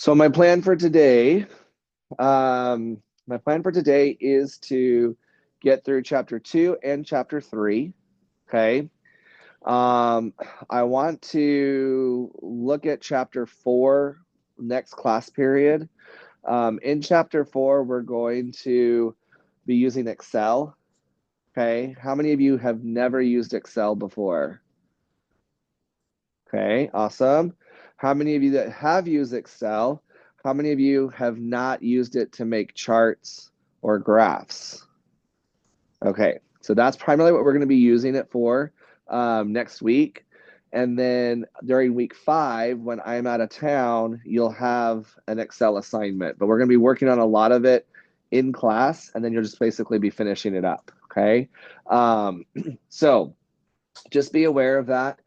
So my plan for today is to get through chapter 2 and chapter 3. Okay. Um, I want to look at chapter 4 next class period. In chapter 4, we're going to be using Excel. Okay. How many of you have never used Excel before? Okay, awesome. How many of you that have used Excel, how many of you have not used it to make charts or graphs? Okay, so that's primarily what we're going to be using it for next week. And then during week 5, when I'm out of town, you'll have an Excel assignment. But we're going to be working on a lot of it in class, and then you'll just basically be finishing it up. Okay, um, so just be aware of that.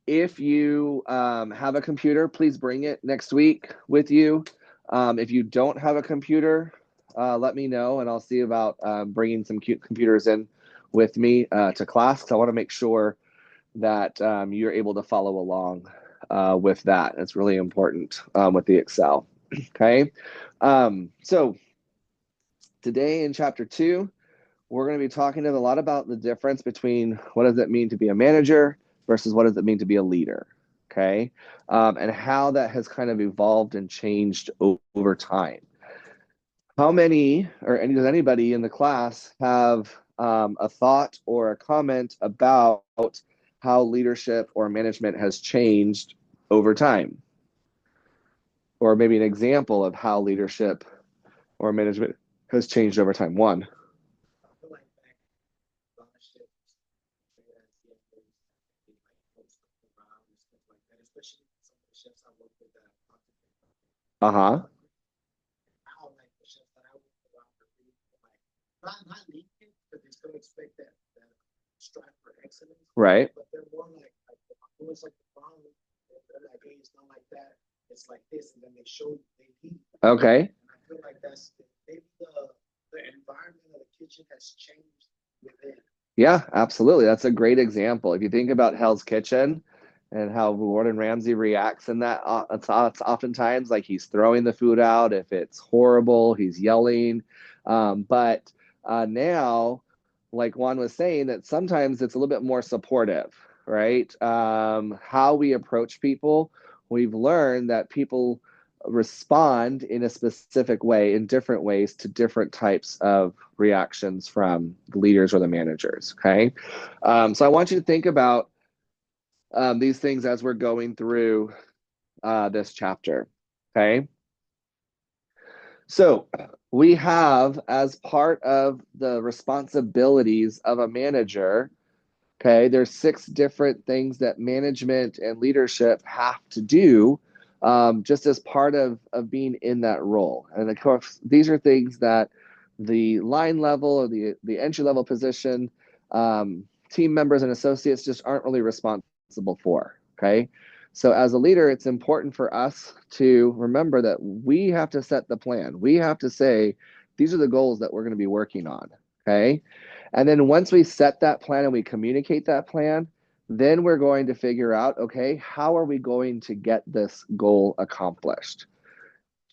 If you have a computer, please bring it next week with you. If you don't have a computer, let me know, and I'll see about bringing some cute computers in with me to class, because I want to make sure that you're able to follow along with that. It's really important with the Excel. Okay. So today in chapter 2, we're going to be talking a lot about the difference between what does it mean to be a manager versus what does it mean to be a leader, okay? And how that has kind of evolved and changed over time. How many, or does anybody in the class have a thought or a comment about how leadership or management has changed over time? Or maybe an example of how leadership or management has changed over time. One. Uh-huh. Right. Okay. Yeah, absolutely. That's a great example. If you think about Hell's Kitchen and how Gordon Ramsay reacts in that, it's oftentimes like he's throwing the food out. If it's horrible, he's yelling. But now, like Juan was saying, that sometimes it's a little bit more supportive, right? How we approach people, we've learned that people respond in a specific way, in different ways, to different types of reactions from the leaders or the managers. Okay. So I want you to think about these things as we're going through this chapter. Okay. So we have, as part of the responsibilities of a manager, okay, there's 6 different things that management and leadership have to do just as part of being in that role. And of course, these are things that the line level or the entry level position team members and associates just aren't really responsible for. Okay. So as a leader, it's important for us to remember that we have to set the plan. We have to say, these are the goals that we're going to be working on. Okay. And then once we set that plan and we communicate that plan, then we're going to figure out, okay, how are we going to get this goal accomplished?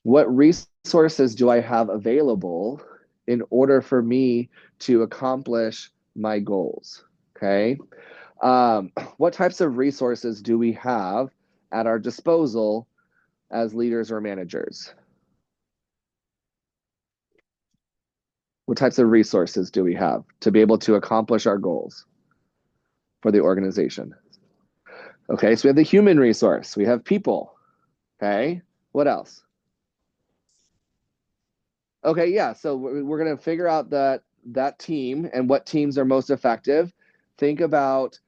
What resources do I have available in order for me to accomplish my goals? Okay. What types of resources do we have at our disposal as leaders or managers? What types of resources do we have to be able to accomplish our goals for the organization? Okay, so we have the human resource, we have people. Okay, what else? Okay, yeah, so we're going to figure out that team and what teams are most effective. Think about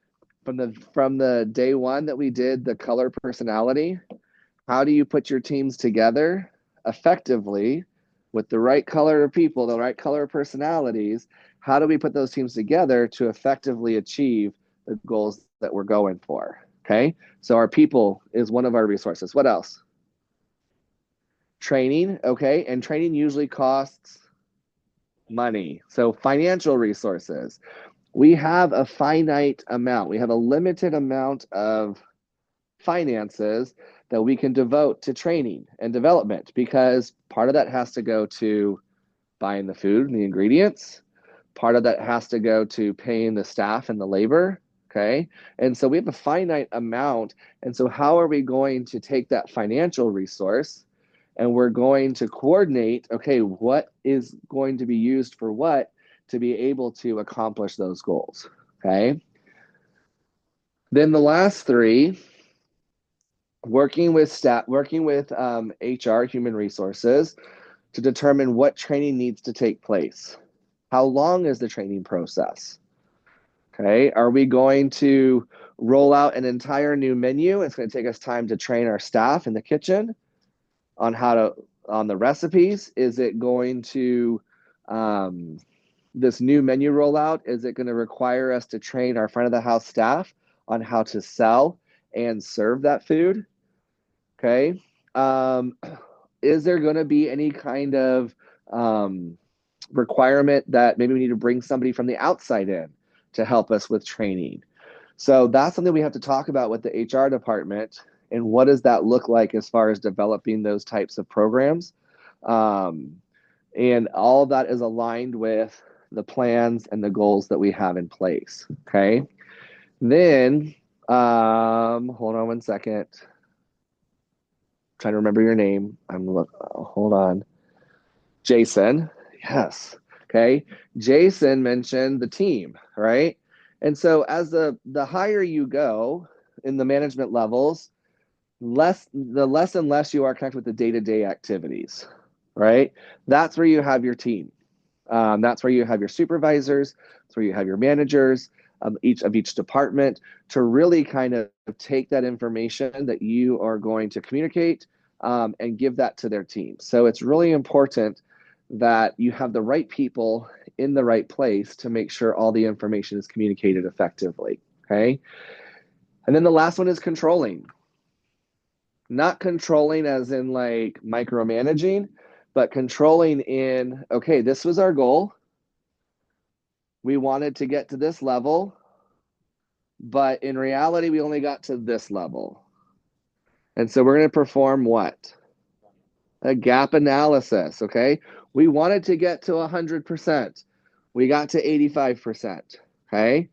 from the day one that we did the color personality. How do you put your teams together effectively with the right color of people, the right color of personalities? How do we put those teams together to effectively achieve the goals that we're going for? Okay, so our people is one of our resources. What else? Training. Okay, and training usually costs money. So financial resources. We have a finite amount, we have a limited amount of finances that we can devote to training and development, because part of that has to go to buying the food and the ingredients. Part of that has to go to paying the staff and the labor. Okay. And so we have a finite amount. And so how are we going to take that financial resource and we're going to coordinate, okay, what is going to be used for what to be able to accomplish those goals? Okay. Then the last three, working with staff, working with HR, human resources, to determine what training needs to take place. How long is the training process? Okay, are we going to roll out an entire new menu? It's going to take us time to train our staff in the kitchen on on the recipes. Is it going to, this new menu rollout, is it going to require us to train our front of the house staff on how to sell and serve that food? Okay. Is there going to be any kind of requirement that maybe we need to bring somebody from the outside in to help us with training? So that's something we have to talk about with the HR department, and what does that look like as far as developing those types of programs? And all of that is aligned with the plans and the goals that we have in place. Okay. Then, hold on one second. Trying to remember your name. Hold on. Jason. Yes. Okay. Jason mentioned the team, right? And so as the higher you go in the management levels, the less and less you are connected with the day-to-day activities, right? That's where you have your team. That's where you have your supervisors. That's where you have your managers of each department, to really kind of take that information that you are going to communicate and give that to their team. So it's really important that you have the right people in the right place to make sure all the information is communicated effectively. Okay. And then the last one is controlling. Not controlling as in like micromanaging, but controlling in, okay, this was our goal. We wanted to get to this level, but in reality, we only got to this level. And so we're going to perform what? A gap analysis, okay? We wanted to get to 100%. We got to 85%, okay?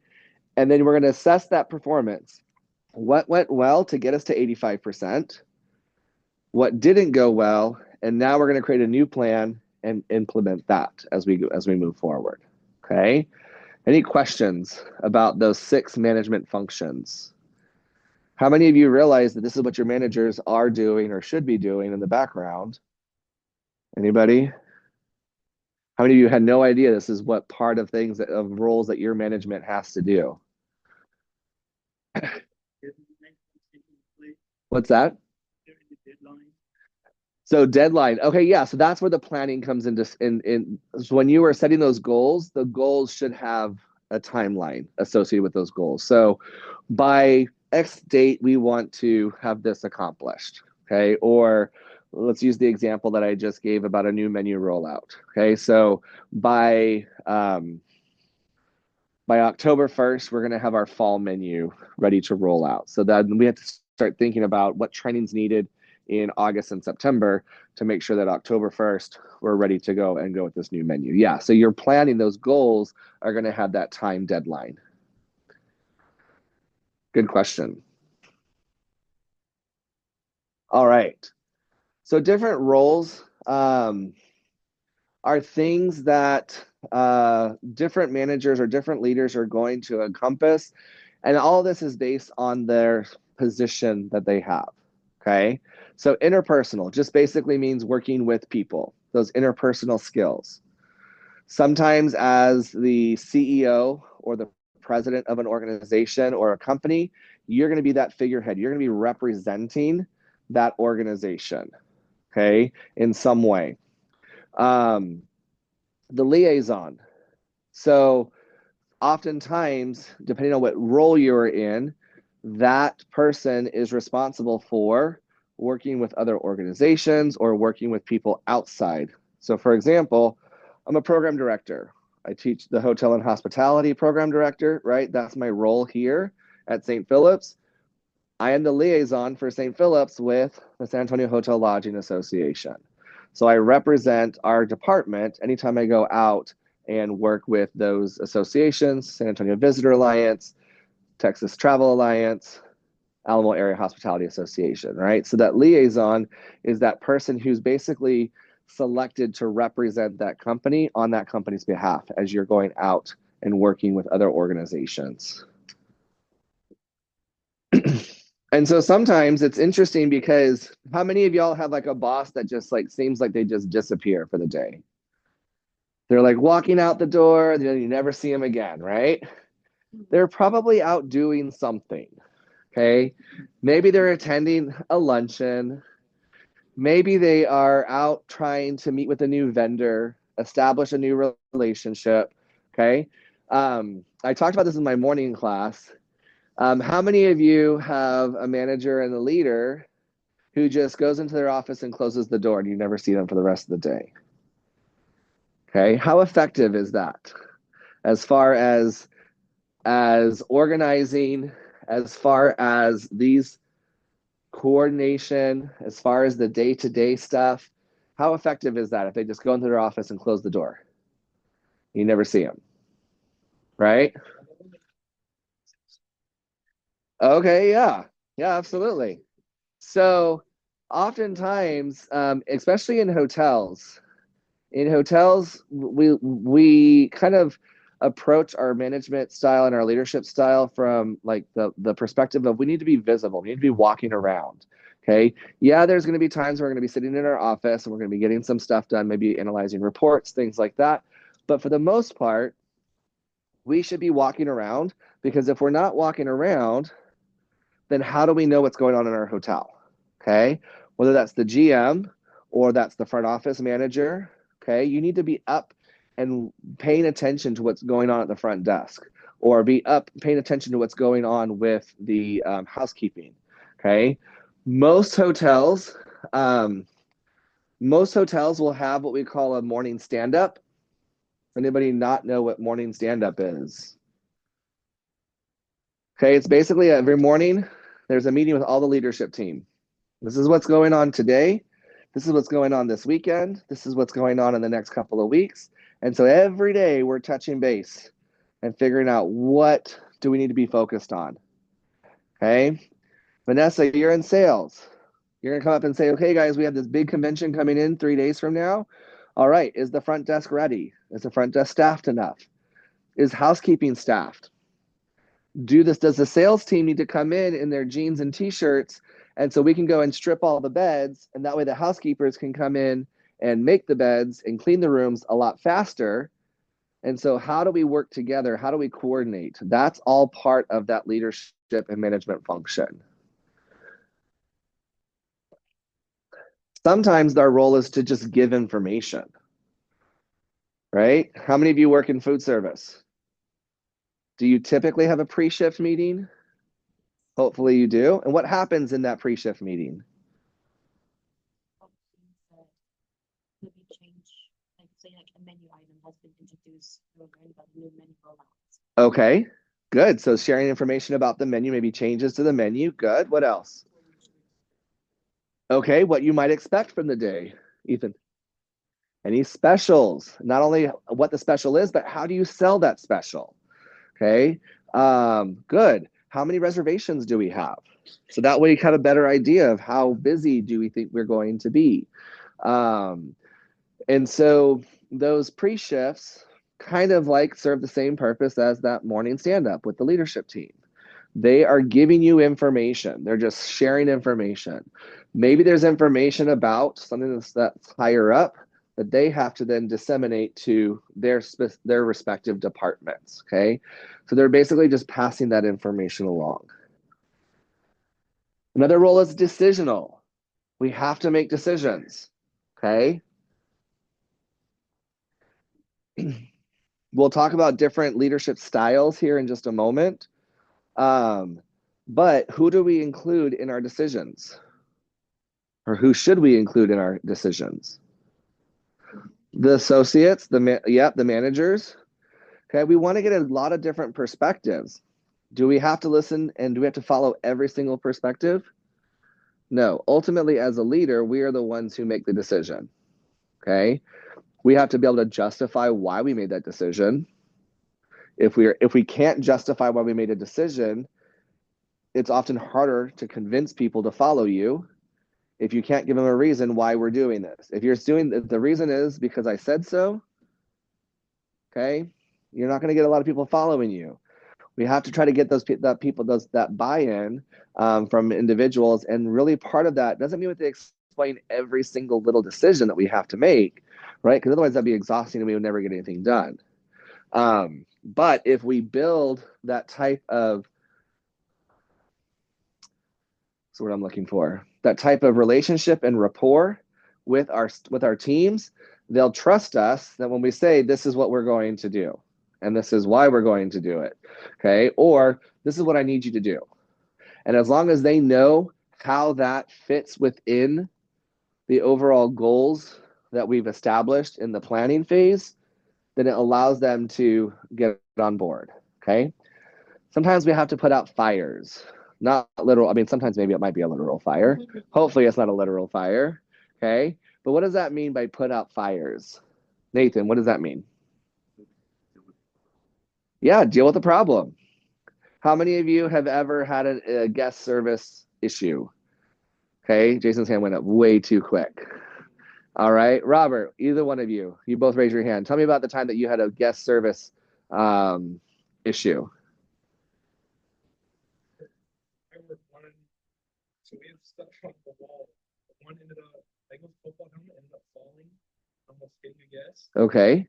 And then we're going to assess that performance. What went well to get us to 85%? What didn't go well? And now we're going to create a new plan and implement that as we move forward, okay? Any questions about those 6 management functions? How many of you realize that this is what your managers are doing or should be doing in the background? Anybody? How many of you had no idea this is what part of things of roles that your management has to do? What's that? So deadline. Okay, yeah. So that's where the planning comes into so when you are setting those goals, the goals should have a timeline associated with those goals. So by X date, we want to have this accomplished. Okay. Or let's use the example that I just gave about a new menu rollout. Okay. So by October 1st, we're going to have our fall menu ready to roll out. So then we have to start thinking about what training's needed in August and September to make sure that October 1st, we're ready to go and go with this new menu. Yeah, so you're planning, those goals are going to have that time deadline. Good question. All right. So different roles are things that different managers or different leaders are going to encompass. And all this is based on their position that they have. Okay. So interpersonal just basically means working with people, those interpersonal skills. Sometimes as the CEO or the president of an organization or a company, you're going to be that figurehead. You're going to be representing that organization, okay, in some way. The liaison. So oftentimes, depending on what role you're in, that person is responsible for working with other organizations or working with people outside. So for example, I'm a program director. I teach the hotel and hospitality program director, right? That's my role here at St. Philip's. I am the liaison for St. Philip's with the San Antonio Hotel Lodging Association. So I represent our department anytime I go out and work with those associations, San Antonio Visitor Alliance, Texas Travel Alliance, Alamo Area Hospitality Association, right? So that liaison is that person who's basically selected to represent that company on that company's behalf as you're going out and working with other organizations. And so sometimes it's interesting because how many of y'all have like a boss that just like seems like they just disappear for the day? They're like walking out the door, then you never see them again, right? They're probably out doing something. Okay. Maybe they're attending a luncheon. Maybe they are out trying to meet with a new vendor, establish a new relationship. Okay. I talked about this in my morning class. How many of you have a manager and a leader who just goes into their office and closes the door and you never see them for the rest of the day? Okay. How effective is that as far as organizing, as far as these coordination, as far as the day-to-day stuff? How effective is that if they just go into their office and close the door? You never see them, right? Okay, yeah. Yeah, absolutely. So oftentimes, especially in hotels, we kind of approach our management style and our leadership style from like the perspective of we need to be visible, we need to be walking around. Okay. Yeah, there's going to be times we're going to be sitting in our office and we're going to be getting some stuff done, maybe analyzing reports, things like that. But for the most part, we should be walking around, because if we're not walking around, then how do we know what's going on in our hotel? Okay. Whether that's the GM or that's the front office manager, okay, you need to be up and paying attention to what's going on at the front desk, or be up paying attention to what's going on with the housekeeping. Okay. Most hotels, um, most hotels will have what we call a morning stand up. Anybody not know what morning stand up is? Okay, it's basically every morning there's a meeting with all the leadership team. This is what's going on today. This is what's going on this weekend. This is what's going on in the next couple of weeks. And so every day we're touching base and figuring out what do we need to be focused on. Okay. Vanessa, you're in sales. You're going to come up and say, okay, guys, we have this big convention coming in 3 days from now. All right. Is the front desk ready? Is the front desk staffed enough? Is housekeeping staffed? Does the sales team need to come in their jeans and t-shirts, and so we can go and strip all the beds, and that way the housekeepers can come in and make the beds and clean the rooms a lot faster? And so how do we work together? How do we coordinate? That's all part of that leadership and management function. Sometimes our role is to just give information, right? How many of you work in food service? Do you typically have a pre-shift meeting? Hopefully you do. And what happens in that pre-shift meeting? Maybe change, like say like a menu item has been introduced, we're learning about new menu rollouts. Okay, good. So sharing information about the menu, maybe changes to the menu. Good. What else? Okay, what you might expect from the day, Ethan. Any specials? Not only what the special is, but how do you sell that special? Okay, good. How many reservations do we have? So that way you have a better idea of how busy do we think we're going to be. And so those pre-shifts kind of like serve the same purpose as that morning stand-up with the leadership team. They are giving you information. They're just sharing information. Maybe there's information about something that's higher up that they have to then disseminate to their respective departments, okay? So they're basically just passing that information along. Another role is decisional. We have to make decisions, okay? We'll talk about different leadership styles here in just a moment. But who do we include in our decisions? Or who should we include in our decisions? The associates, the managers. Okay, we want to get a lot of different perspectives. Do we have to listen and do we have to follow every single perspective? No. Ultimately, as a leader, we are the ones who make the decision. Okay. We have to be able to justify why we made that decision. If we can't justify why we made a decision, it's often harder to convince people to follow you if you can't give them a reason why we're doing this. If you're doing the reason is because I said so, okay, you're not going to get a lot of people following you. We have to try to get that buy-in from individuals, and really part of that doesn't mean that they explain every single little decision that we have to make, right? Because otherwise that'd be exhausting and we would never get anything done. But if we build that type of, that's what I'm looking for, that type of relationship and rapport with our teams, they'll trust us that when we say this is what we're going to do and this is why we're going to do it, okay, or this is what I need you to do. And as long as they know how that fits within the overall goals that we've established in the planning phase, then it allows them to get on board, okay? Sometimes we have to put out fires. Not literal, I mean, sometimes maybe it might be a literal fire. Hopefully it's not a literal fire, okay? But what does that mean by put out fires? Nathan, what does that mean? Yeah, deal with the problem. How many of you have ever had a guest service issue? Okay, Jason's hand went up way too quick. All right, Robert, either one of you both raise your hand. Tell me about the time that you had a guest service issue. So we had stuff on the wall. One ended up, like a football helmet ended up falling, almost hitting a guest. Okay.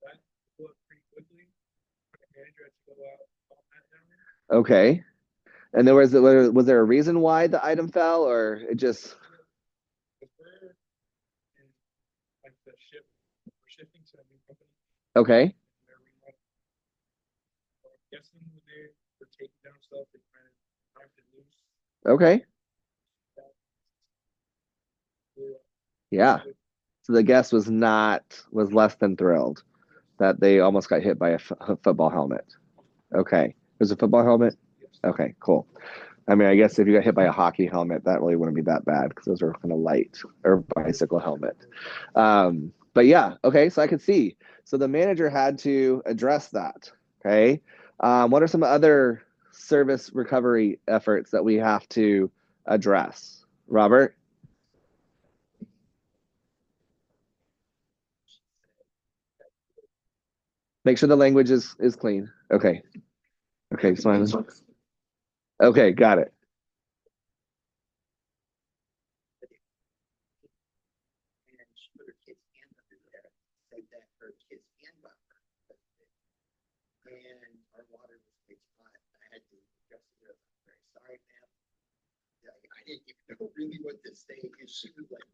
That blew up pretty quickly. The manager had to go out and calm that down. Okay. And there was there a reason why the item fell, or it just? We're in like the ship, we're shifting to a new company. Okay. Guessing when they were taking down stuff, they kind of knocked it loose. Okay. Yeah. So the guest was less than thrilled that they almost got hit by a football helmet. Okay. It was a football helmet? Okay, cool. I mean, I guess if you got hit by a hockey helmet, that really wouldn't be that bad because those are kind of light, or bicycle helmet. But yeah, okay, so I could see. So the manager had to address that. Okay. What are some other service recovery efforts that we have to address? Robert? Make sure the language is clean. Okay. Okay, fine. Okay, got it. And she put her kid's hand under there, said that her kid's hand got hurt. And our water was pitch hot. I had to address it. I'm very sorry, ma'am. I didn't even know really what to say. And she was like,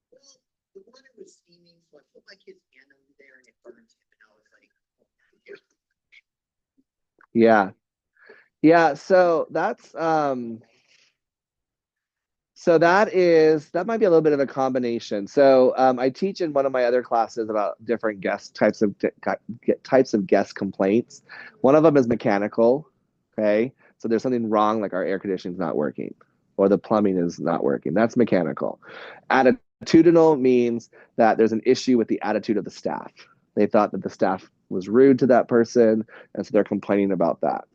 well, the water was steaming, so I put my kid's hand under there and it burned him. And I was like, oh, Yeah. Yeah, so that might be a little bit of a combination. So I teach in one of my other classes about different types of guest complaints. One of them is mechanical. Okay, so there's something wrong, like our air conditioning is not working, or the plumbing is not working. That's mechanical. Attitudinal means that there's an issue with the attitude of the staff. They thought that the staff was rude to that person, and so they're complaining about that.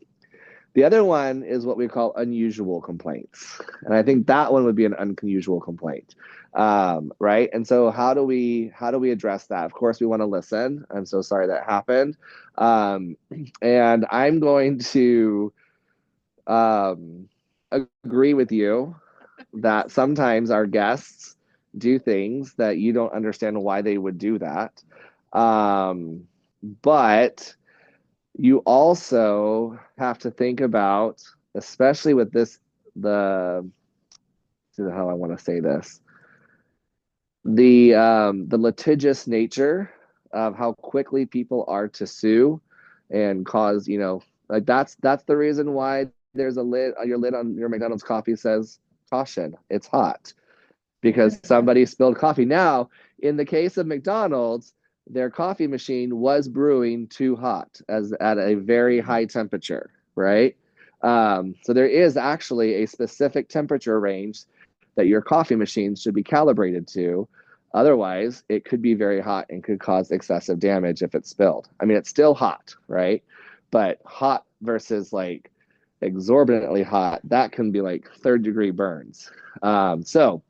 The other one is what we call unusual complaints. And I think that one would be an unusual complaint. Right. And so how do we address that? Of course, we want to listen. I'm so sorry that happened. And I'm going to agree with you that sometimes our guests do things that you don't understand why they would do that. But you also have to think about, especially with how I want to say this, the litigious nature of how quickly people are to sue and cause, like that's the reason why there's a lid, your lid on your McDonald's coffee says caution, it's hot, because somebody spilled coffee. Now, in the case of McDonald's, their coffee machine was brewing too hot, as at a very high temperature, right? So there is actually a specific temperature range that your coffee machines should be calibrated to. Otherwise, it could be very hot and could cause excessive damage if it's spilled. I mean, it's still hot, right? But hot versus like exorbitantly hot, that can be like third-degree burns. So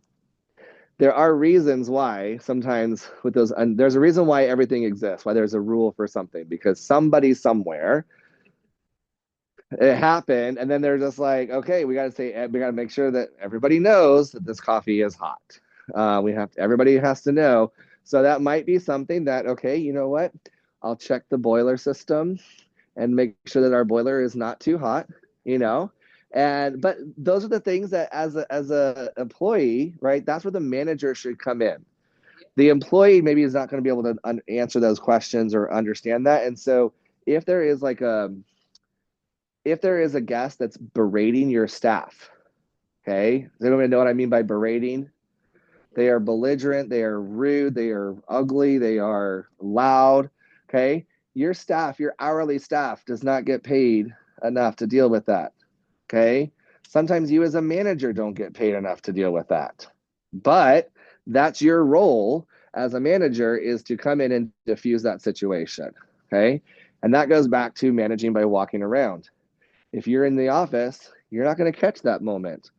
there are reasons why sometimes with those, and there's a reason why everything exists, why there's a rule for something, because somebody somewhere, it happened, and then they're just like, okay, we got to make sure that everybody knows that this coffee is hot. Everybody has to know. So that might be something that, okay, you know what? I'll check the boiler system and make sure that our boiler is not too hot, you know. But those are the things that as a employee, right? That's where the manager should come in. The employee maybe is not going to be able to answer those questions or understand that. And so if there is a guest that's berating your staff, okay? Does anyone know what I mean by berating? They are belligerent, they are rude, they are ugly, they are loud, okay? Your staff, your hourly staff does not get paid enough to deal with that, okay? Sometimes you as a manager don't get paid enough to deal with that. But that's your role as a manager, is to come in and diffuse that situation, okay? And that goes back to managing by walking around. If you're in the office, you're not going to catch that moment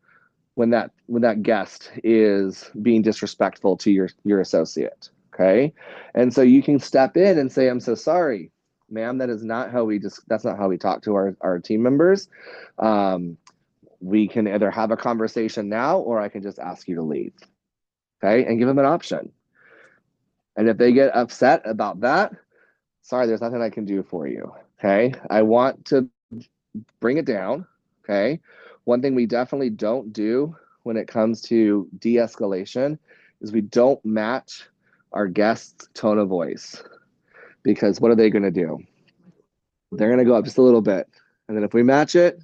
when that guest is being disrespectful to your associate, okay? And so you can step in and say, I'm so sorry, ma'am, that's not how we talk to our team members. We can either have a conversation now, or I can just ask you to leave, okay? And give them an option. And if they get upset about that, sorry, there's nothing I can do for you, okay? I want to bring it down, okay? One thing we definitely don't do when it comes to de-escalation is we don't match our guests' tone of voice, because what are they going to do? They're going to go up just a little bit. And then if we match it,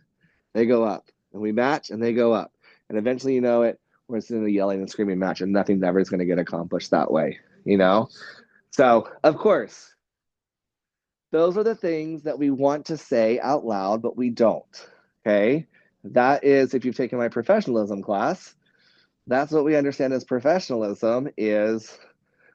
they go up. And we match and they go up. And eventually, you know it, we're sitting there yelling and screaming match, and nothing ever is going to get accomplished that way, you know? So, of course, those are the things that we want to say out loud, but we don't, okay? That is, if you've taken my professionalism class, that's what we understand as professionalism, is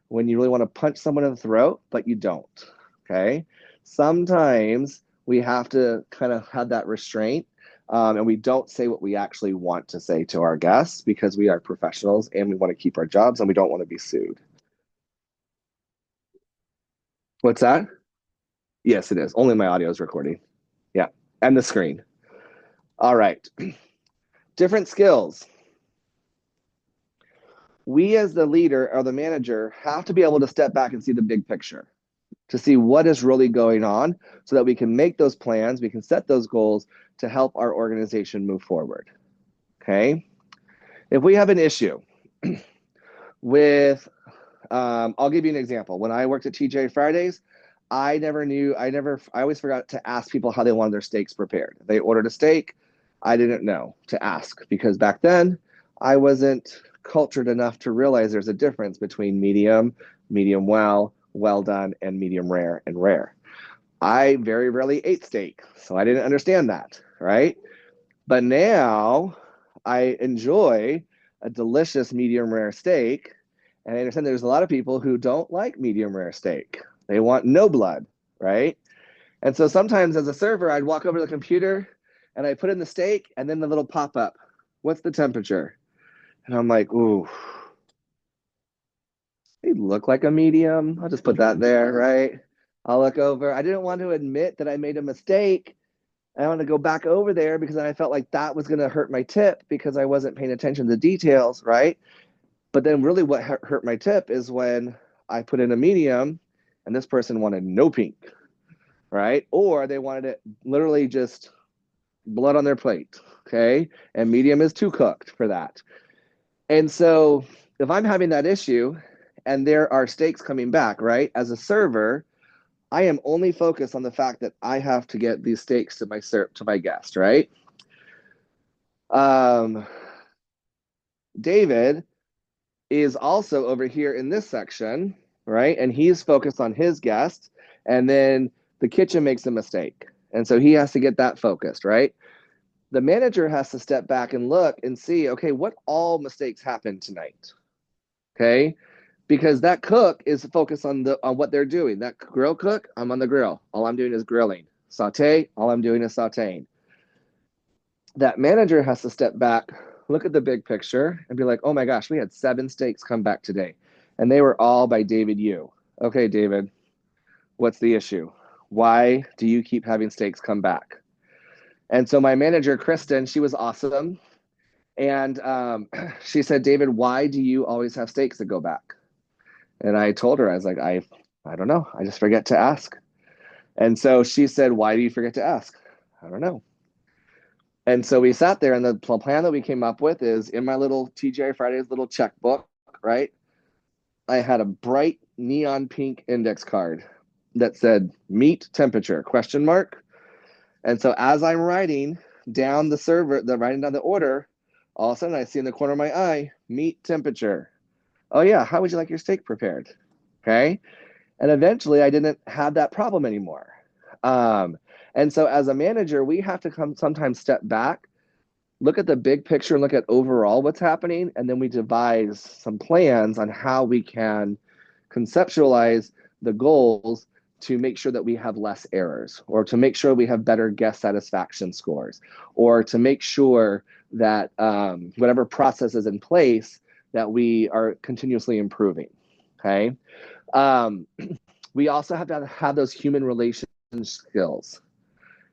when you really want to punch someone in the throat, but you don't, okay? Sometimes we have to kind of have that restraint, and we don't say what we actually want to say to our guests, because we are professionals and we want to keep our jobs and we don't want to be sued. What's that? Yes, it is. Only my audio is recording. Yeah, and the screen. All right. Different skills. We as the leader or the manager have to be able to step back and see the big picture, to see what is really going on, so that we can make those plans, we can set those goals to help our organization move forward. Okay? If we have an issue with, I'll give you an example. When I worked at TJ Fridays, I always forgot to ask people how they wanted their steaks prepared. If they ordered a steak, I didn't know to ask, because back then I wasn't cultured enough to realize there's a difference between medium, medium well, well done, and medium rare and rare. I very rarely ate steak, so I didn't understand that, right? But now I enjoy a delicious medium rare steak, and I understand there's a lot of people who don't like medium rare steak. They want no blood, right? And so sometimes as a server, I'd walk over to the computer and I put in the steak, and then the little pop-up, what's the temperature? And I'm like, ooh, they look like a medium. I'll just put that there, right? I'll look over. I didn't want to admit that I made a mistake. I want to go back over there because then I felt like that was going to hurt my tip because I wasn't paying attention to the details, right? But then really what hurt my tip is when I put in a medium and this person wanted no pink, right? Or they wanted it literally just blood on their plate, okay? And medium is too cooked for that. And so if I'm having that issue and there are steaks coming back, right? As a server, I am only focused on the fact that I have to get these steaks to my guest, right? David is also over here in this section, right? And he's focused on his guest, and then the kitchen makes a mistake. And so he has to get that focused, right? the manager has to step back and look and see, okay, what all mistakes happened tonight? Okay, because that cook is focused on what they're doing. That grill cook, I'm on the grill. All I'm doing is grilling. Saute, all I'm doing is sauteing. That manager has to step back, look at the big picture, and be like, oh my gosh, we had 7 steaks come back today, and they were all by David Yu. Okay, David, what's the issue? Why do you keep having steaks come back? And so my manager, Kristen, she was awesome. And she said, David, why do you always have steaks that go back? And I told her, I was like, I don't know. I just forget to ask. And so she said, why do you forget to ask? I don't know. And so we sat there, and the plan that we came up with is in my little TGI Fridays little checkbook, right? I had a bright neon pink index card that said meat temperature, question mark. And so as I'm writing down writing down the order, all of a sudden I see in the corner of my eye, meat temperature. Oh yeah, how would you like your steak prepared? Okay. And eventually I didn't have that problem anymore. And so as a manager, we have to sometimes step back, look at the big picture, and look at overall what's happening, and then we devise some plans on how we can conceptualize the goals to make sure that we have less errors, or to make sure we have better guest satisfaction scores, or to make sure that whatever process is in place, that we are continuously improving. Okay. We also have to have those human relation skills.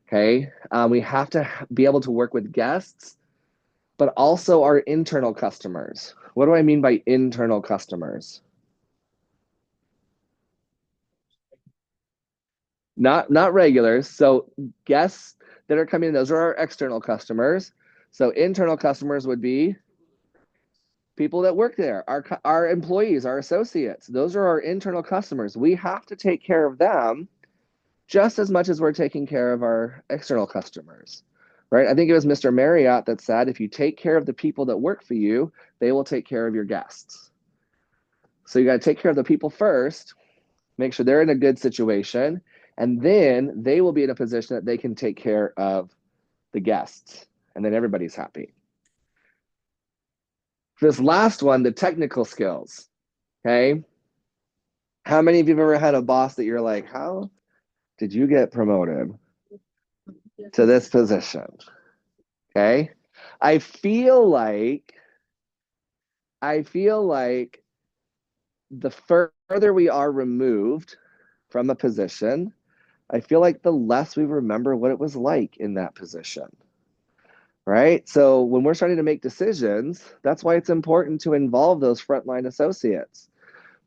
Okay. We have to be able to work with guests, but also our internal customers. What do I mean by internal customers? Not regulars. So guests that are coming in, those are our external customers. So internal customers would be people that work there, our employees, our associates. Those are our internal customers. We have to take care of them just as much as we're taking care of our external customers, right? I think it was Mr. Marriott that said, if you take care of the people that work for you, they will take care of your guests. So you got to take care of the people first, make sure they're in a good situation, and then they will be in a position that they can take care of the guests, and then everybody's happy. This last one, the technical skills, okay? How many of you have ever had a boss that you're like, how did you get promoted to this position? Okay. I feel like the further we are removed from a position, I feel like the less we remember what it was like in that position. Right? So when we're starting to make decisions, that's why it's important to involve those frontline associates,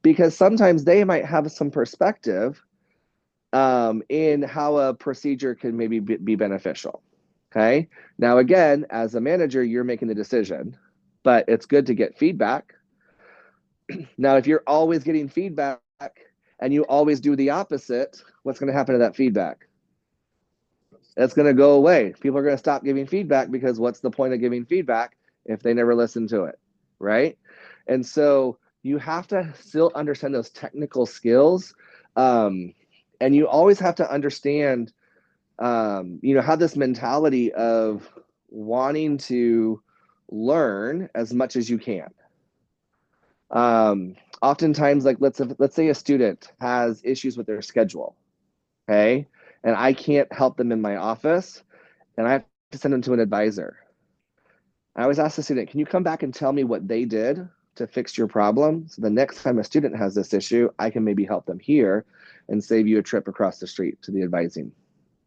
because sometimes they might have some perspective in how a procedure can maybe be beneficial. Okay. Now, again, as a manager, you're making the decision, but it's good to get feedback. Now, if you're always getting feedback and you always do the opposite, what's going to happen to that feedback? It's going to go away. People are going to stop giving feedback, because what's the point of giving feedback if they never listen to it? Right. And so you have to still understand those technical skills. And you always have to understand, have this mentality of wanting to learn as much as you can. Oftentimes, like let's say a student has issues with their schedule, okay, and I can't help them in my office, and I have to send them to an advisor. I always ask the student, can you come back and tell me what they did to fix your problem? So the next time a student has this issue, I can maybe help them here and save you a trip across the street to the advising,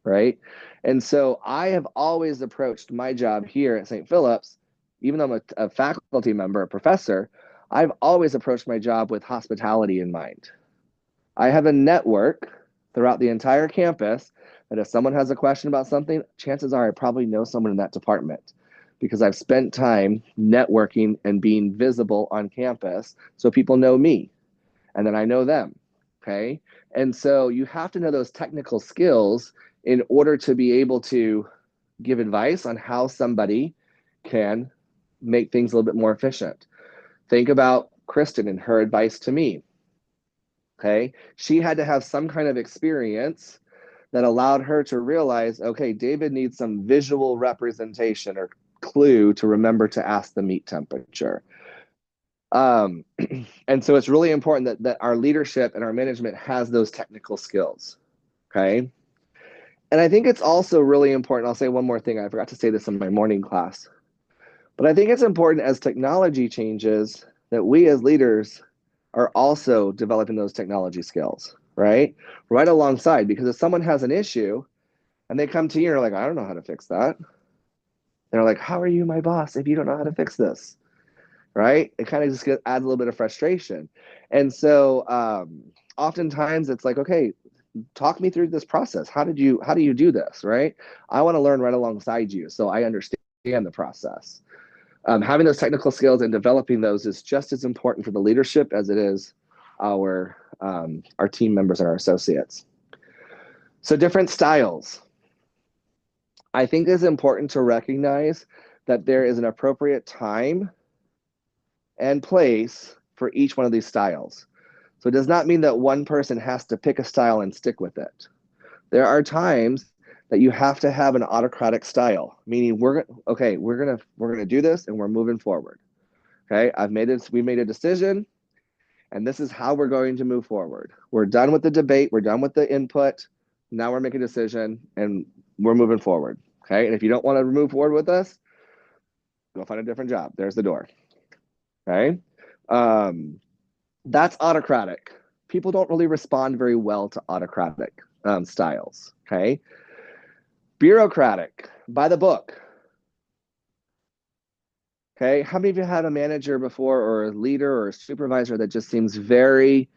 right? And so I have always approached my job here at St. Philip's, even though I'm a faculty member, a professor, I've always approached my job with hospitality in mind. I have a network throughout the entire campus that if someone has a question about something, chances are I probably know someone in that department, because I've spent time networking and being visible on campus so people know me and then I know them, okay? And so you have to know those technical skills in order to be able to give advice on how somebody can make things a little bit more efficient. Think about Kristen and her advice to me, okay? She had to have some kind of experience that allowed her to realize, okay, David needs some visual representation or clue to remember to ask the meat temperature. And so it's really important that our leadership and our management has those technical skills. Okay. And I think it's also really important. I'll say one more thing. I forgot to say this in my morning class, but I think it's important as technology changes that we as leaders are also developing those technology skills, right? Right alongside, because if someone has an issue and they come to you and you're like, I don't know how to fix that. They're like, how are you my boss if you don't know how to fix this? Right? It kind of just adds a little bit of frustration. And so oftentimes it's like, okay, talk me through this process. How do you do this? Right? I want to learn right alongside you so I understand the process. Having those technical skills and developing those is just as important for the leadership as it is our team members and our associates. So different styles. I think it's important to recognize that there is an appropriate time and place for each one of these styles. So it does not mean that one person has to pick a style and stick with it. There are times that you have to have an autocratic style, meaning we're gonna do this and we're moving forward. Okay, we made a decision, and this is how we're going to move forward. We're done with the debate, we're done with the input. Now we're making a decision and we're moving forward. Okay, and if you don't want to move forward with us, go find a different job. There's the door. Okay, that's autocratic. People don't really respond very well to autocratic styles. Okay, bureaucratic, by the book. Okay, how many of you had a manager before or a leader or a supervisor that just seems very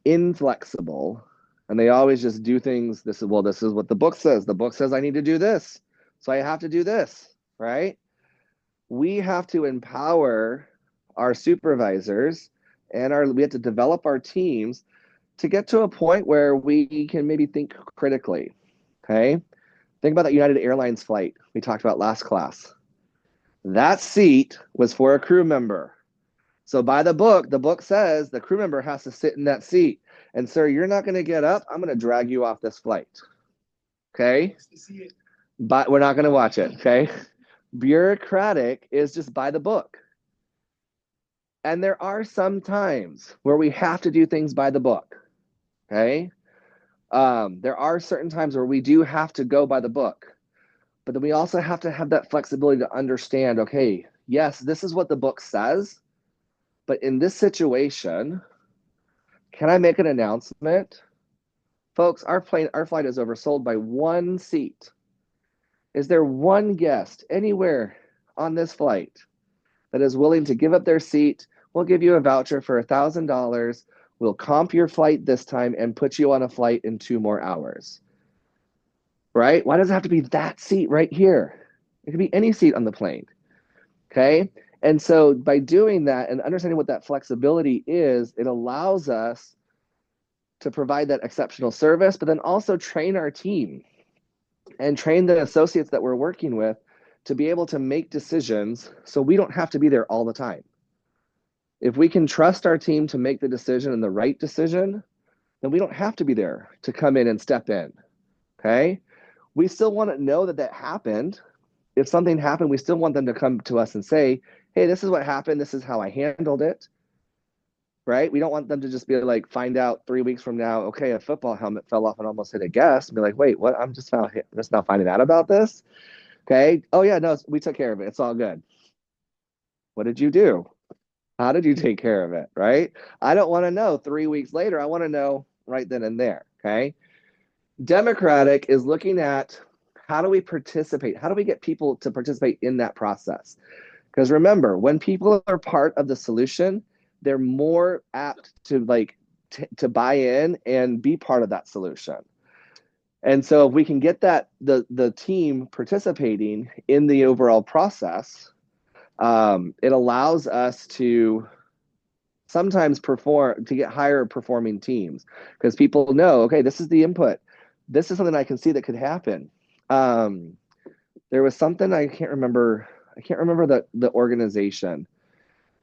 inflexible and they always just do things? This is what the book says. The book says I need to do this, so I have to do this, right? We have to empower our supervisors and we have to develop our teams to get to a point where we can maybe think critically. Okay, think about that United Airlines flight we talked about last class. That seat was for a crew member. So by the book says the crew member has to sit in that seat. And sir, you're not going to get up. I'm going to drag you off this flight. Okay? But we're not going to watch it. Okay? Bureaucratic is just by the book. And there are some times where we have to do things by the book. Okay? There are certain times where we do have to go by the book. But then we also have to have that flexibility to understand, okay, yes, this is what the book says, but in this situation, can I make an announcement? Folks, our flight is oversold by one seat. Is there one guest anywhere on this flight that is willing to give up their seat? We'll give you a voucher for $1,000. We'll comp your flight this time and put you on a flight in 2 more hours. Right? Why does it have to be that seat right here? It could be any seat on the plane. Okay? And so by doing that and understanding what that flexibility is, it allows us to provide that exceptional service, but then also train our team and train the associates that we're working with to be able to make decisions so we don't have to be there all the time. If we can trust our team to make the decision and the right decision, then we don't have to be there to come in and step in. Okay? We still want to know that happened. If something happened, we still want them to come to us and say, hey, this is what happened. This is how I handled it. Right? We don't want them to just be like, find out 3 weeks from now, okay, a football helmet fell off and almost hit a guest. And be like, wait, what? I'm just now finding out about this. Okay. Oh, yeah, no, we took care of it. It's all good. What did you do? How did you take care of it? Right? I don't want to know 3 weeks later. I want to know right then and there. Okay. Democratic is looking at how do we participate? How do we get people to participate in that process? Because remember, when people are part of the solution, they're more apt to to buy in and be part of that solution. And so if we can get the team participating in the overall process, it allows us to sometimes get higher performing teams because people know, okay, this is the input. This is something I can see that could happen. There was something I can't remember the organization,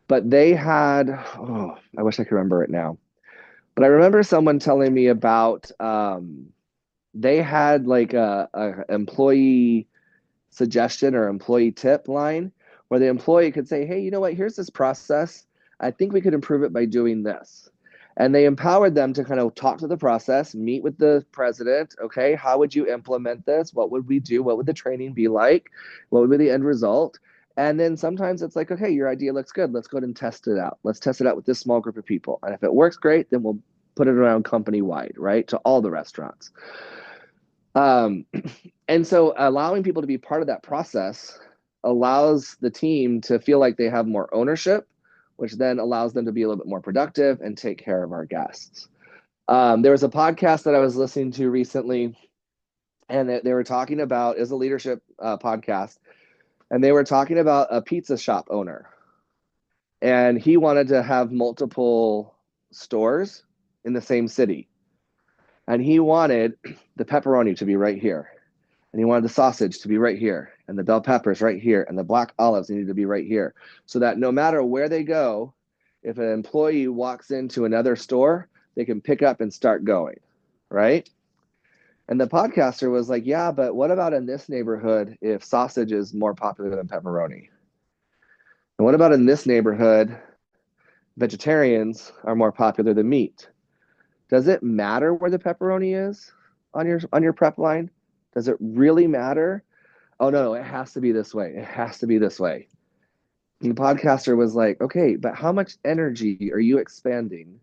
but they had, I wish I could remember it now. But I remember someone telling me about they had like a employee suggestion or employee tip line where the employee could say, hey, you know what, here's this process. I think we could improve it by doing this. And they empowered them to kind of talk to the process, meet with the president. Okay, how would you implement this? What would we do? What would the training be like? What would be the end result? And then sometimes it's like, okay, your idea looks good. Let's go ahead and test it out. Let's test it out with this small group of people. And if it works great, then we'll put it around company wide, right? To all the restaurants. Um, and so allowing people to be part of that process allows the team to feel like they have more ownership, which then allows them to be a little bit more productive and take care of our guests. There was a podcast that I was listening to recently, and they were talking about, is a leadership podcast, and they were talking about a pizza shop owner. And he wanted to have multiple stores in the same city. And he wanted the pepperoni to be right here. And he wanted the sausage to be right here, and the bell peppers right here, and the black olives needed to be right here. So that no matter where they go, if an employee walks into another store, they can pick up and start going, right? And the podcaster was like, yeah, but what about in this neighborhood if sausage is more popular than pepperoni? And what about in this neighborhood, vegetarians are more popular than meat? Does it matter where the pepperoni is on your prep line? Does it really matter? Oh no, it has to be this way. It has to be this way. And the podcaster was like, okay, but how much energy are you expanding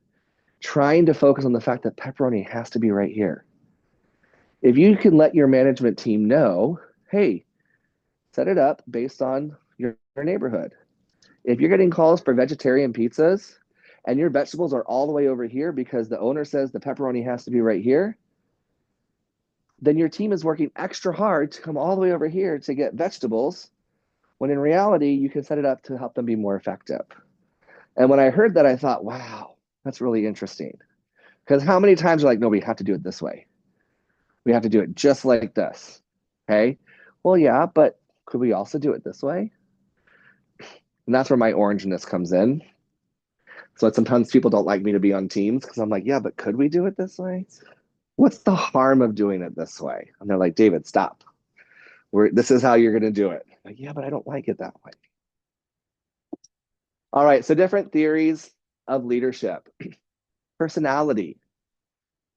trying to focus on the fact that pepperoni has to be right here? If you can let your management team know, hey, set it up based on your neighborhood. If you're getting calls for vegetarian pizzas and your vegetables are all the way over here because the owner says the pepperoni has to be right here, then your team is working extra hard to come all the way over here to get vegetables, when in reality, you can set it up to help them be more effective. And when I heard that, I thought, wow, that's really interesting. Because how many times are like, no, we have to do it this way. We have to do it just like this. Okay. Well, yeah, but could we also do it this way? And that's where my orangeness comes in. So sometimes people don't like me to be on teams because I'm like, yeah, but could we do it this way? What's the harm of doing it this way? And they're like, David, stop. This is how you're going to do it. I'm like, yeah, but I don't like it that way. All right, so different theories of leadership. Personality.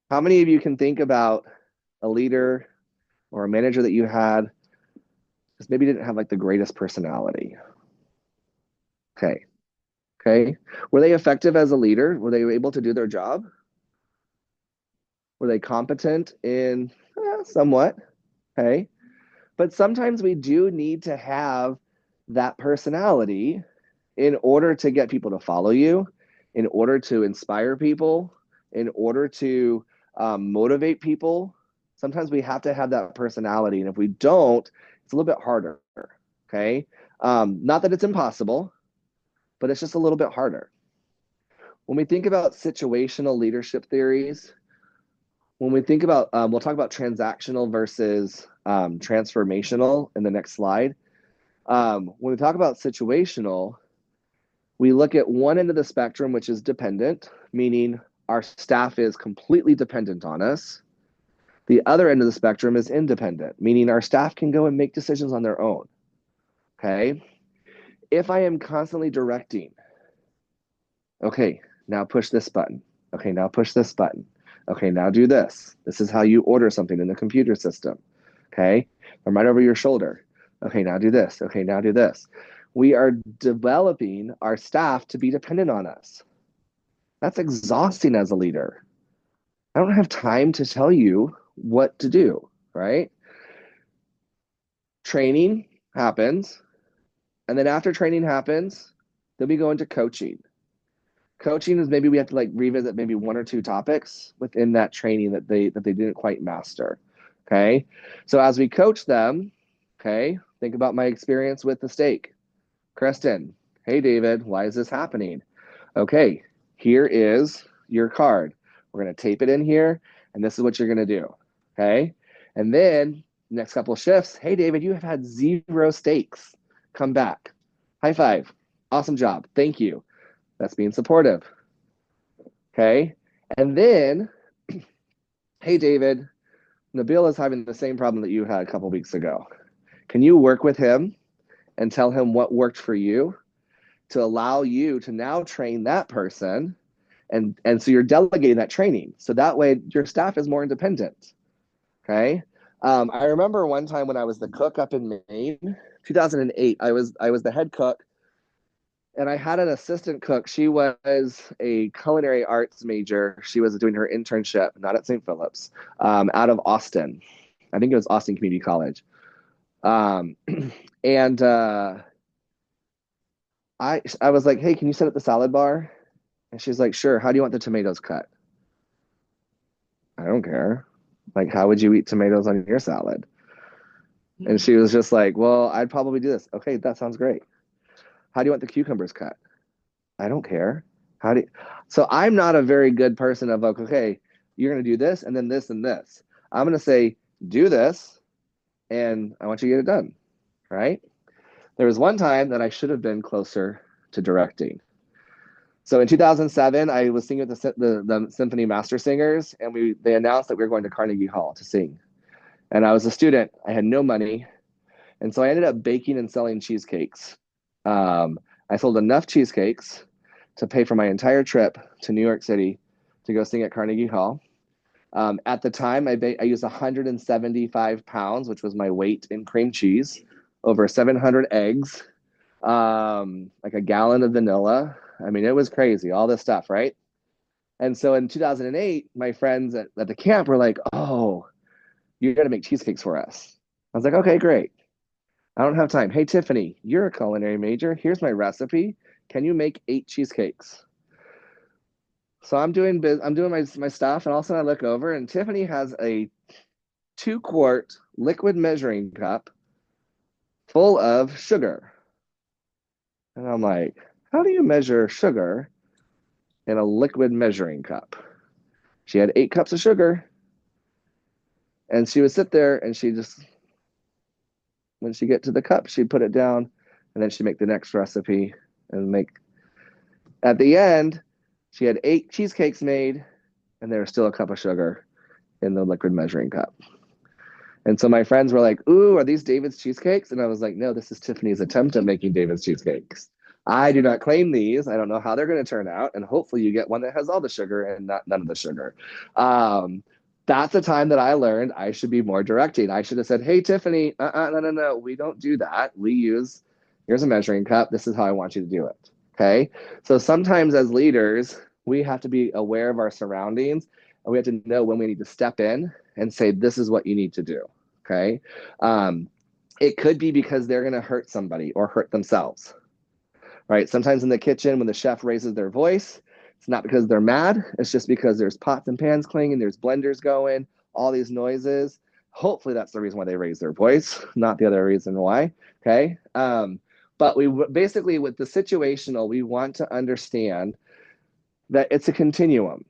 How many of you can think about a leader or a manager that you had just maybe didn't have like the greatest personality? Okay. Okay. Were they effective as a leader? Were they able to do their job? Were they competent in somewhat? Okay. But sometimes we do need to have that personality in order to get people to follow you, in order to inspire people, in order to motivate people. Sometimes we have to have that personality. And if we don't, it's a little bit harder. Okay. Not that it's impossible, but it's just a little bit harder. When we think about situational leadership theories, when we think about, we'll talk about transactional versus transformational in the next slide. When we talk about situational, we look at one end of the spectrum, which is dependent, meaning our staff is completely dependent on us. The other end of the spectrum is independent, meaning our staff can go and make decisions on their own. Okay. If I am constantly directing, okay, now push this button. Okay, now push this button. Okay, now do this. This is how you order something in the computer system. Okay, I'm right over your shoulder. Okay, now do this. Okay, now do this. We are developing our staff to be dependent on us. That's exhausting as a leader. I don't have time to tell you what to do, right? Training happens. And then after training happens, then we go into coaching. Coaching is maybe we have to like revisit maybe one or two topics within that training that they didn't quite master. Okay. So as we coach them, okay, think about my experience with the steak. Kristen, hey David, why is this happening? Okay, here is your card. We're going to tape it in here, and this is what you're going to do. Okay. And then next couple of shifts, hey David, you have had 0 steaks. Come back. High five. Awesome job. Thank you. That's being supportive. Okay. And then, hey David, Nabil is having the same problem that you had a couple weeks ago. Can you work with him and tell him what worked for you to allow you to now train that person? And so you're delegating that training. So that way your staff is more independent. Okay. I remember one time when I was the cook up in Maine, 2008, I was the head cook, and I had an assistant cook. She was a culinary arts major. She was doing her internship, not at St. Philip's, out of Austin. I think it was Austin Community College. Um, and I was like, hey, can you set up the salad bar? And she's like, sure. How do you want the tomatoes cut? I don't care. Like, how would you eat tomatoes on your salad? And she was just like, well, I'd probably do this. Okay, that sounds great. How do you want the cucumbers cut? I don't care. How do you... So I'm not a very good person of like, okay, you're going to do this and then this and this. I'm going to say, do this, and I want you to get it done, right? There was one time that I should have been closer to directing. So in 2007, I was singing with the Symphony Master Singers, and they announced that we were going to Carnegie Hall to sing. And I was a student. I had no money. And so I ended up baking and selling cheesecakes. I sold enough cheesecakes to pay for my entire trip to New York City to go sing at Carnegie Hall. At the time, I used 175 pounds, which was my weight in cream cheese, over 700 eggs, like a gallon of vanilla. I mean, it was crazy, all this stuff, right? And so in 2008, my friends at the camp were like, oh, you're going to make cheesecakes for us. I was like, okay, great. I don't have time. Hey, Tiffany, you're a culinary major. Here's my recipe. Can you make 8 cheesecakes? So I'm doing my stuff, and all of a sudden I look over, and Tiffany has a 2-quart liquid measuring cup full of sugar. And I'm like, how do you measure sugar in a liquid measuring cup? She had 8 cups of sugar, and she would sit there, and she just, when she get to the cup, she'd put it down, and then she'd make the next recipe and make. At the end, she had 8 cheesecakes made, and there was still a cup of sugar in the liquid measuring cup. And so my friends were like, ooh, are these David's cheesecakes? And I was like, no, this is Tiffany's attempt at making David's cheesecakes. I do not claim these. I don't know how they're going to turn out. And hopefully you get one that has all the sugar and none of the sugar. That's the time that I learned I should be more directing. I should have said, hey, Tiffany, no, we don't do that. Here's a measuring cup. This is how I want you to do it. Okay. So sometimes as leaders, we have to be aware of our surroundings, and we have to know when we need to step in and say, this is what you need to do. Okay. It could be because they're going to hurt somebody or hurt themselves, right? Sometimes in the kitchen, when the chef raises their voice, it's not because they're mad. It's just because there's pots and pans clanging, there's blenders going, all these noises. Hopefully that's the reason why they raise their voice, not the other reason why. Okay. But we basically, with the situational, we want to understand that it's a continuum.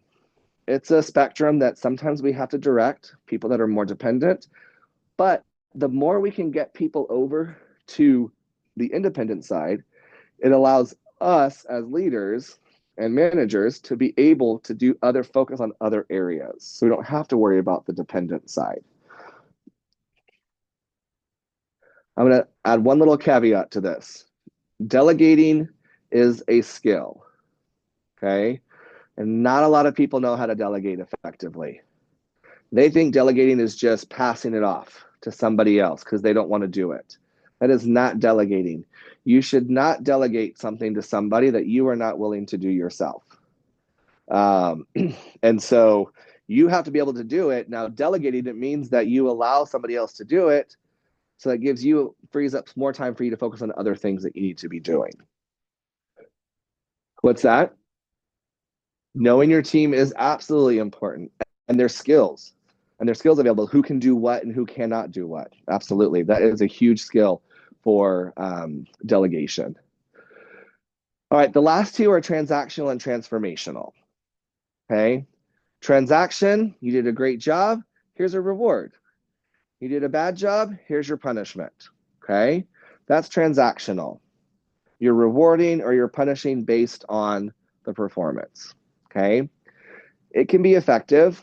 It's a spectrum that sometimes we have to direct people that are more dependent. But the more we can get people over to the independent side, it allows us as leaders and managers to be able to focus on other areas. So we don't have to worry about the dependent side. I'm going to add one little caveat to this. Delegating is a skill, okay? And not a lot of people know how to delegate effectively. They think delegating is just passing it off to somebody else because they don't want to do it. That is not delegating. You should not delegate something to somebody that you are not willing to do yourself. And so you have to be able to do it. Now, delegating, it means that you allow somebody else to do it. So that frees up more time for you to focus on other things that you need to be doing. What's that? Knowing your team is absolutely important, and their skills available, who can do what and who cannot do what. Absolutely. That is a huge skill for delegation. All right, the last two are transactional and transformational. Okay. Transaction, you did a great job. Here's a reward. You did a bad job. Here's your punishment. Okay. That's transactional. You're rewarding or you're punishing based on the performance. Okay. It can be effective.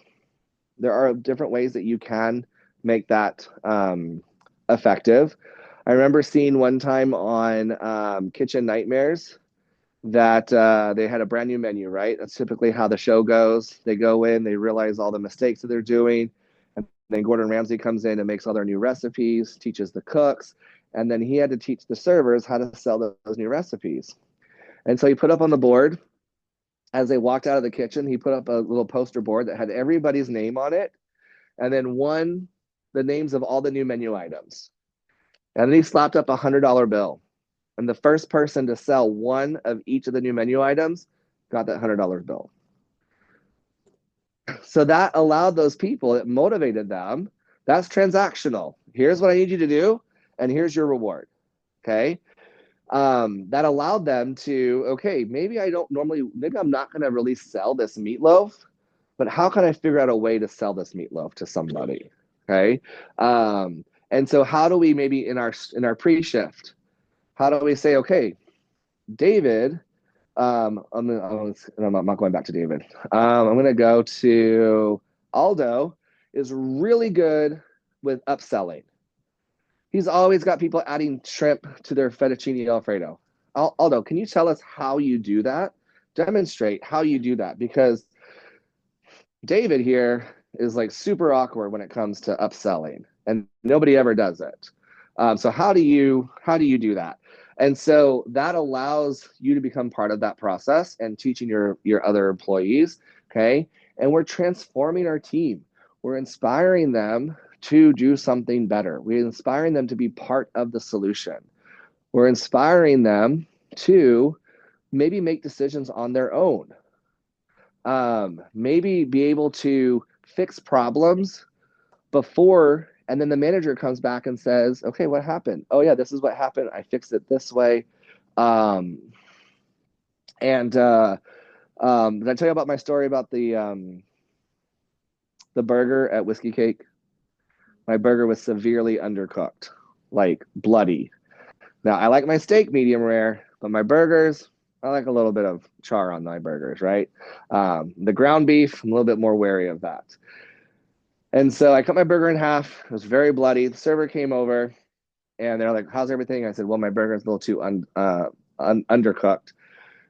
There are different ways that you can make that effective. I remember seeing one time on Kitchen Nightmares that they had a brand new menu, right? That's typically how the show goes. They go in, they realize all the mistakes that they're doing, and then Gordon Ramsay comes in and makes all their new recipes, teaches the cooks, and then he had to teach the servers how to sell those new recipes. And so he put up on the board, as they walked out of the kitchen, he put up a little poster board that had everybody's name on it, and then the names of all the new menu items. And then he slapped up $100 bill. And the first person to sell one of each of the new menu items got that $100 bill. So that allowed those people, it motivated them. That's transactional. Here's what I need you to do, and here's your reward. Okay. That allowed them to, okay, maybe I'm not going to really sell this meatloaf, but how can I figure out a way to sell this meatloaf to somebody? Okay. And so how do we maybe in our pre-shift, how do we say, okay, David, I'm not going back to David. I'm going to go to Aldo is really good with upselling. He's always got people adding shrimp to their fettuccine Alfredo. Aldo, can you tell us how you do that? Demonstrate how you do that, because David here is like super awkward when it comes to upselling, and nobody ever does it. So how do you do that? And so that allows you to become part of that process and teaching your other employees. Okay. And we're transforming our team. We're inspiring them to do something better. We're inspiring them to be part of the solution. We're inspiring them to maybe make decisions on their own. Maybe be able to fix problems before, and then the manager comes back and says, okay, what happened? Oh yeah, this is what happened. I fixed it this way. Did I tell you about my story about the burger at Whiskey Cake? My burger was severely undercooked, like bloody. Now I like my steak medium rare, but my burgers, I like a little bit of char on my burgers, right? The ground beef, I'm a little bit more wary of that. And so I cut my burger in half. It was very bloody. The server came over and they're like, how's everything? I said, well, my burger's a little too undercooked.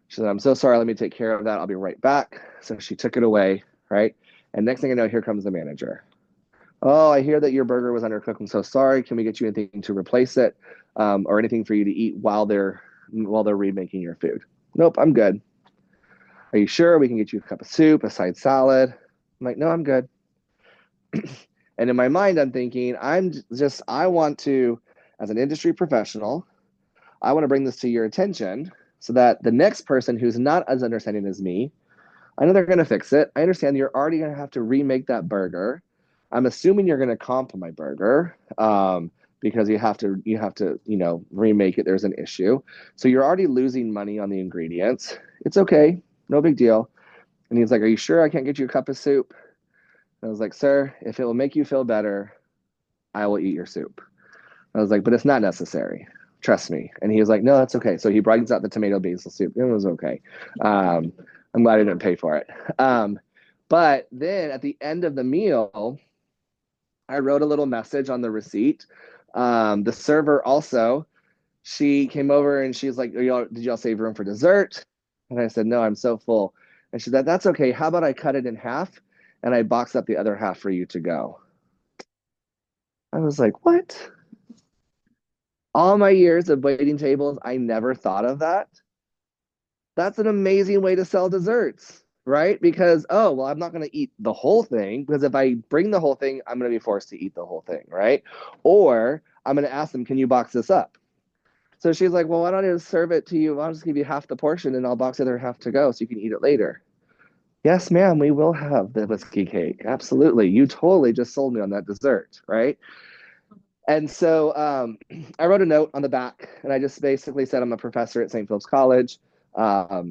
She said, I'm so sorry. Let me take care of that. I'll be right back. So she took it away, right? And next thing I know, here comes the manager. Oh, I hear that your burger was undercooked. I'm so sorry. Can we get you anything to replace it, or anything for you to eat while they're remaking your food? Nope, I'm good. Are you sure? We can get you a cup of soup, a side salad. I'm like, no, I'm good. And in my mind, I'm thinking, I want to, as an industry professional, I want to bring this to your attention so that the next person who's not as understanding as me, I know they're going to fix it. I understand you're already going to have to remake that burger. I'm assuming you're going to comp my burger, because you have to, remake it. There's an issue. So you're already losing money on the ingredients. It's okay. No big deal. And he's like, are you sure I can't get you a cup of soup? And I was like, sir, if it will make you feel better, I will eat your soup. I was like, but it's not necessary. Trust me. And he was like, no, that's okay. So he brings out the tomato basil soup. It was okay. I'm glad I didn't pay for it. But then at the end of the meal, I wrote a little message on the receipt. The server also, she came over and she's like, did y'all save room for dessert? And I said, no, I'm so full. And she said, that's okay. How about I cut it in half and I box up the other half for you to go? I was like, what? All my years of waiting tables, I never thought of that. That's an amazing way to sell desserts, right? Because, oh, well, I'm not going to eat the whole thing, because if I bring the whole thing, I'm going to be forced to eat the whole thing, right? Or I'm going to ask them, can you box this up? So she's like, well, why don't I just serve it to you? I'll just give you half the portion and I'll box the other half to go so you can eat it later. Yes, ma'am, we will have the whiskey cake. Absolutely. You totally just sold me on that dessert, right? And so I wrote a note on the back, and I just basically said I'm a professor at St. Philip's College. I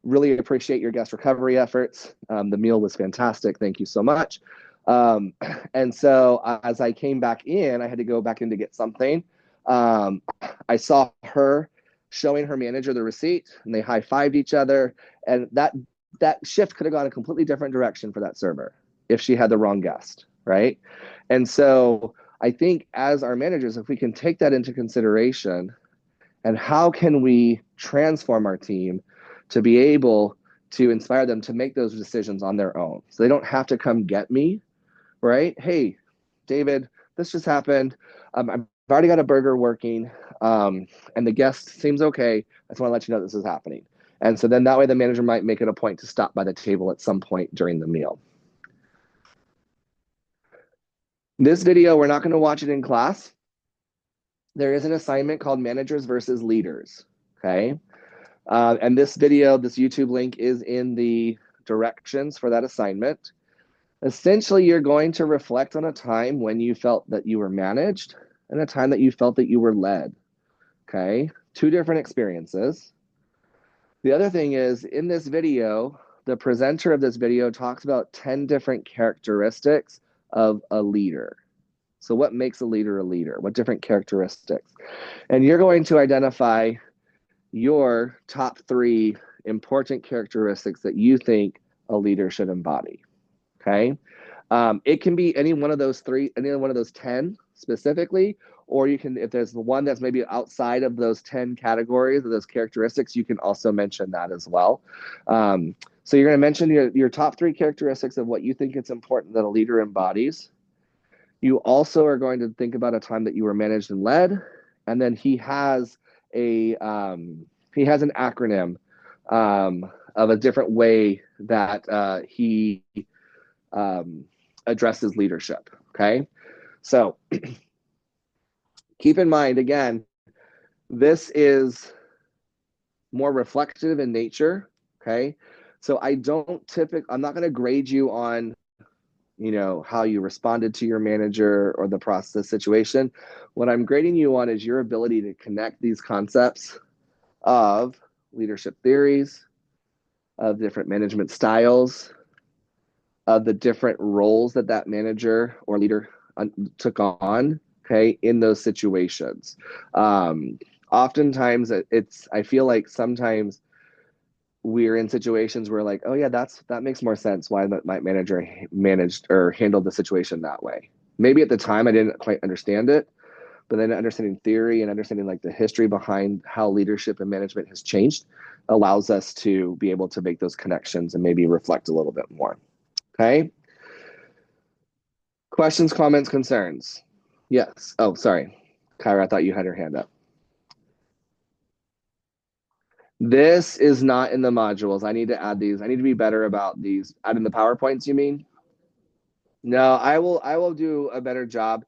really appreciate your guest recovery efforts. The meal was fantastic. Thank you so much. And so as I came back in, I had to go back in to get something. I saw her showing her manager the receipt, and they high-fived each other. And that that shift could have gone a completely different direction for that server if she had the wrong guest, right? And so I think as our managers, if we can take that into consideration, and how can we transform our team to be able to inspire them to make those decisions on their own, so they don't have to come get me, right? Hey, David, this just happened. I've already got a burger working, and the guest seems okay. I just want to let you know this is happening. And so then that way the manager might make it a point to stop by the table at some point during the meal. This video, we're not going to watch it in class. There is an assignment called Managers versus Leaders, okay? And this video, this YouTube link is in the directions for that assignment. Essentially, you're going to reflect on a time when you felt that you were managed and a time that you felt that you were led, okay? Two different experiences. The other thing is, in this video, the presenter of this video talks about 10 different characteristics of a leader. So what makes a leader a leader? What different characteristics? And you're going to identify your top 3 important characteristics that you think a leader should embody, okay? It can be any one of those 3, any one of those 10 specifically, or you can, if there's the one that's maybe outside of those 10 categories or those characteristics, you can also mention that as well. So you're going to mention your top 3 characteristics of what you think it's important that a leader embodies. You also are going to think about a time that you were managed and led, and then he has an acronym of a different way that he addresses leadership. Okay, so keep in mind, again, this is more reflective in nature. Okay, so I'm not going to grade you on how you responded to your manager or the process situation. What I'm grading you on is your ability to connect these concepts of leadership theories, of different management styles, of the different roles that manager or leader took on, okay, in those situations. Oftentimes I feel like sometimes we're in situations where like, oh yeah, that makes more sense why my manager managed or handled the situation that way. Maybe at the time I didn't quite understand it, but then understanding theory and understanding like the history behind how leadership and management has changed allows us to be able to make those connections and maybe reflect a little bit more. Okay. Questions, comments, concerns? Yes. Oh, sorry. Kyra, I thought you had your hand up. This is not in the modules. I need to add these. I need to be better about these. Add in the PowerPoints, you mean? No, I will do a better job.